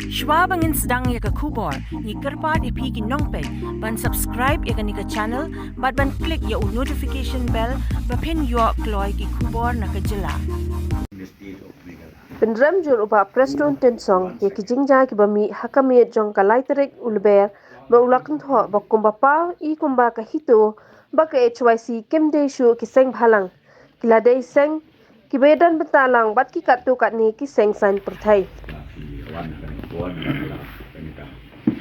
Schwab angin sedang ya ke kubor, ni kerpat ipi ki nongpek, ban subscribe ya ke ni ke channel, ban klik ya notification bell, pen yo kloy ki kubor na ke jela. Pendram jur uba Preston Tensong ye ki jingja ki bami hakami jong ka laiterik ulber ba ulakan tho ba kumba pa I kumba ka hito ba ka HYC kemde shu ki seng bhalang kila dei seng ki bedan betalang bat ki katu kat ni ki seng san perthai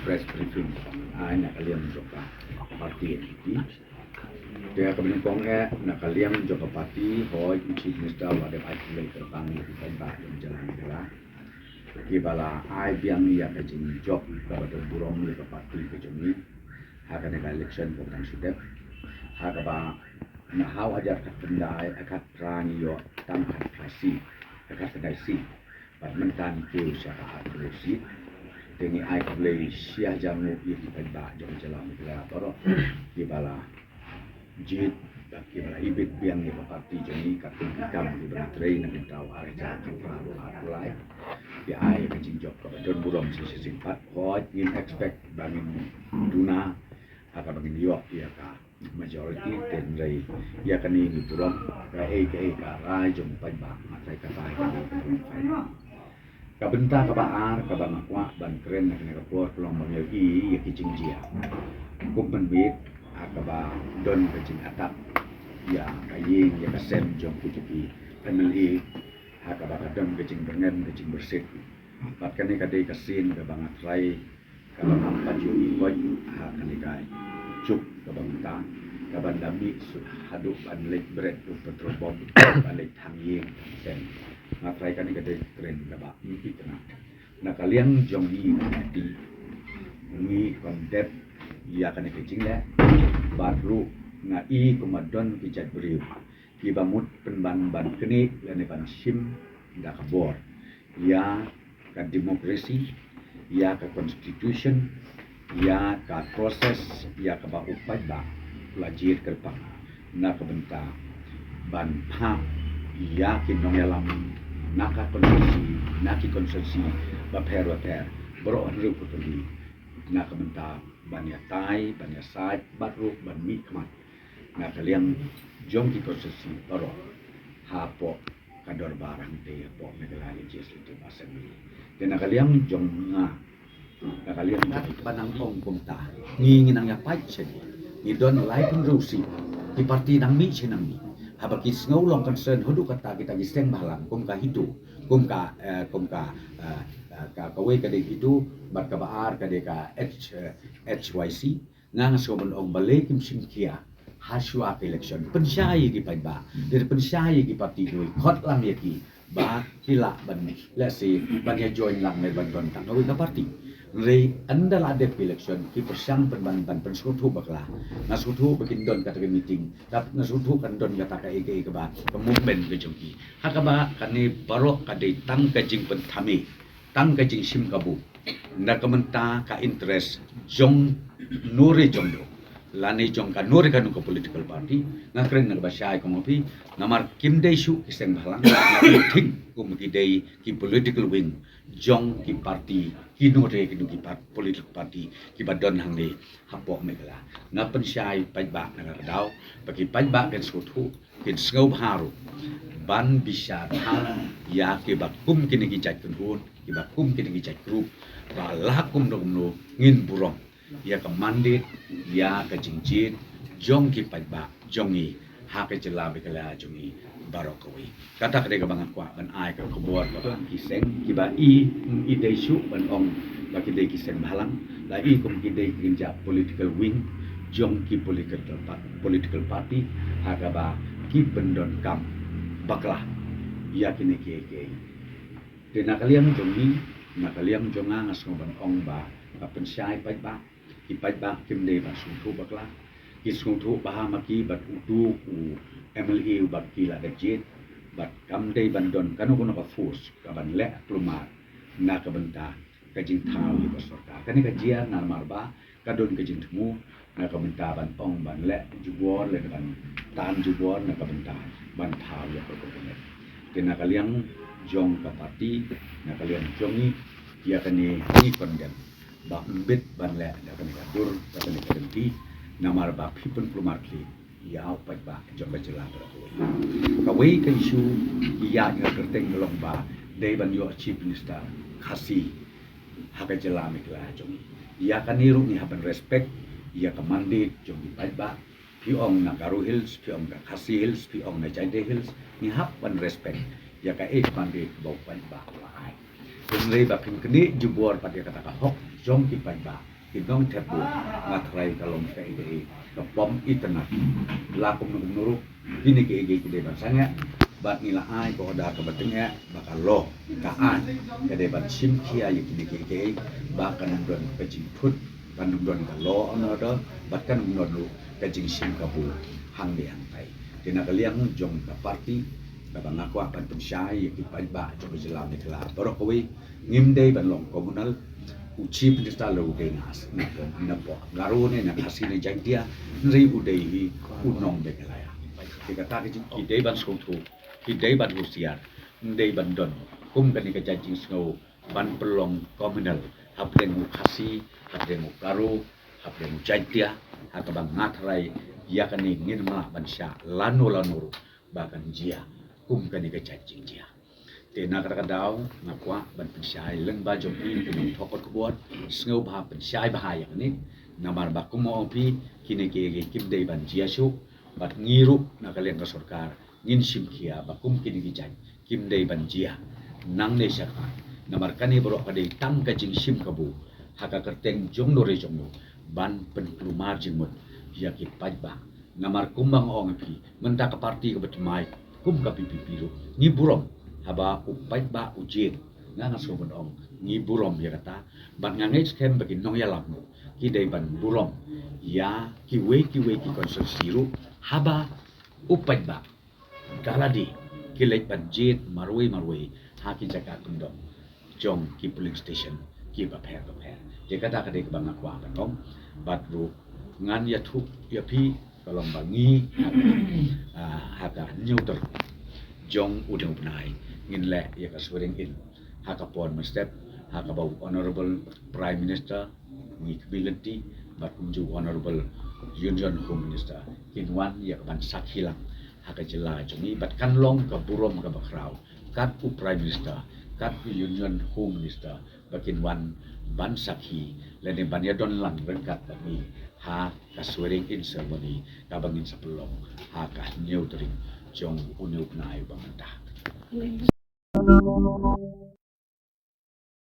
press briefing nak kalian joka parti ini dia kemudian kongnya nak kalian joka parti hoi chief minister ada ai terbang di tempat yang jalan adalah kibala ai biang ya kajing job kepada burung ya ke parti kejumi akan ada election pemenang sudah hakaba na hau ajar kat pendai akat rani yo tam kasih akat sedasi mentan ke usaha atresi dengan ai boleh sia jamu yang kita jalan negara toro di bala jid bagi bala ibit biang ni parti jadi katun kam di bala train nak tahu hari jalan prabu mulai di ai kecing job ke don burom sisi simpat hot in expect bangin duna atau bangin yok ya ka majority tendai ya kan ini burom ka rai jom pai ba matai ka pai kabenta kabaar kabang kwa ban keren nak nak buat pelong mengelgi ya kicing jia kumpen bit akaba don kicing atap ya kaying ya kasem jom kucuki MLA akaba don kicing dengan kicing bersih bat kani kadai kasin kabang atrai kabang ampat jui koi kani kai cuk kabang ta kabang dami haduk ban lek bread petrol bom ban lek tanging sen matrai kani kadai keren kaba mimpi kena nak kalian jong ni kondep ya kani kecing le baru ngai komadon kijat beriu kibamut penban ban keni lene ban sim dak kabor ya ka demokrasi ya ka constitution ya ka proses ya ka ba upai ba lajir kerpang na ka benta ban pa ya kinong yalam naka konsensi baper bro anru putuli naka benta banya tai banya sai baru ban mi kmat naka liang jom ki konsensi bro hapo kador barang te po megala legislative assembly dan naka liang jom naka liang banang ong kumta ngi nang ya pai chen ni don lai pun rusi di parti nang mi chenang mi habaki ngau long concern hudu kata kita giseng balang kum ka hidu kum ka kawe ka de hidu bat ka baar ka de ka HYC ngang so bon ong balik kim sim kia haswa election pensai gi pai ba der pensai gi parti doi khot lang ye ki ba hila ban la si ban ya join lang me ban ban tang ka parti Rei andal ada election ki persang ban pensutu bakla nasutu bikin don kata meeting tap nasutu kan don kata ka ege ke ba movement ke jongki hakaba kani barok ka de tang ka jing pentami tang ka jing sim kabu na kamenta ka interest jong nore jongdo lani jong ka nore kanu ka political party na kren na basai ko mopi namar kim dei su kiseng balang na thing kum ki dei ki political wing jong ki party ki nore ki political party ki badon hang ni hapok megala na pensai pajba na kadau bagi pajba kan sutu kin ngau haru ban bisa hal ya ki bakum kini ki jat kun ki bakum kini ki jat group ba lakum no ngin burong ya ke mandit ya ke jingjit jong ki pajba jongi ha ke jela bekala jongi barokawi kata kade ka bangat kwa ban ai ka kobor ka kiseng ki ba i desu ban ong ba ki de kiseng halang la i kum ki de ginja political wing jong ki political party ha ka ba ki bendon kam baklah ya kini ke de nakaliam jongi nakaliam jonga ngas ban ong ba pensai pajba ipat ba kim de ba sutu bakla ki sutu ba maki bat utu u MLA bat kila de jet bat kam de bandon kanu kono ka force ka ban le plumar na ka benta ka jing thau ni basorka kani ka jia na marba ka don ka jing thmu na ka benta ban ong ban le jubor le ban tan jubor na ka benta ban thau ya ko ko ne kena kaliang jong ka parti na kalian jongi ia kani ni kondem ba bit ban le da kani kadur da kani kadenti namar ba pipun plumar kli ia pai ba jom bajela ba kawai ka isu ia nga kerteng long ba dei ban yo chief minister khasi haka jela mikla jom ia kani ru ni haban respect ia ka mandate jom pai ba pi ong na Garo Hills pi ong na Khasi Hills pi ong na Jaide Hills ni hap ban respect ia ka mandate bau pai ba lai Pemlei ba kini jubor pada kata hok jom ki pai ba kinong tepu ngatrai kalong ka ide ka pom itena lakum nuru kini ke ige kide basanya bat nila ai ko da ka batengnya bakal lo ka an kade ban sim kia ye kini ke ige bakan don pecing put kan don ka lo ono do bakan non lu pecing sim ka bu hang de hang tai tina kaliang jom ka parti ka bangako akan pensyai ye ki pai ba jom jelam ni kala borokowi ngimdei ban long komunal uci penista lo de nas na po Garo ne na Khasi ne jantia nri udei hi unong de kala ya kata ki dei ban songtu ki dei ban husiar dei ban don kum kan ka janjing snow ban pelong komunal hapleng Khasi hapleng Garo hapleng jantia haka bang ngatrai ya kan ni ngirma ban sya lano bahkan jia kum kan ka janjing jia te nak kadau nakwa ban pensyai leng ba jom ni kini thokot kubuat sngau ba pensyai bahaya ni namar ba kumo pi kini ke kim dei ban jiasu bat ngiru nakalian ka sarkar ngin simkia ba kum kini gijai kim dei ban jia nang ne syaka namar kani bro ka dei tang ka jing sim kabu haka kerteng jong no re jong no ban pen plumar jingmut ya ki pajba namar kumbang ong pi menda ka parti ka betmai kum ka pipi biru ni burom haba upai ba ujin nga ngaso bon ong ni burom ya kata ban ngangai skem bagi nong ya lamno ki dei ban burom ya ki we ki konsol siru haba upai ba galadi ki lek ban jet marwe ha ki jaga kundom jong ki polling station ki ba pher je kata ka dei ka bang akwa ban ong bat ru ngan ya thu ya pi kalom bangi haka neuter jong udang penai ngin le ya ka swearing in haka pon step haka bau honorable prime minister ni ability but kunju honorable union home minister in one ya ban sakhilang haka jela joni but kan long ka burom ka bakrau kat u prime minister kat union home minister bakin one ban sakhi le ne ban ya don lang berkat ni ha ka swearing in ceremony ka bangin sa pelong ha ka neutering jong uneu nai banganta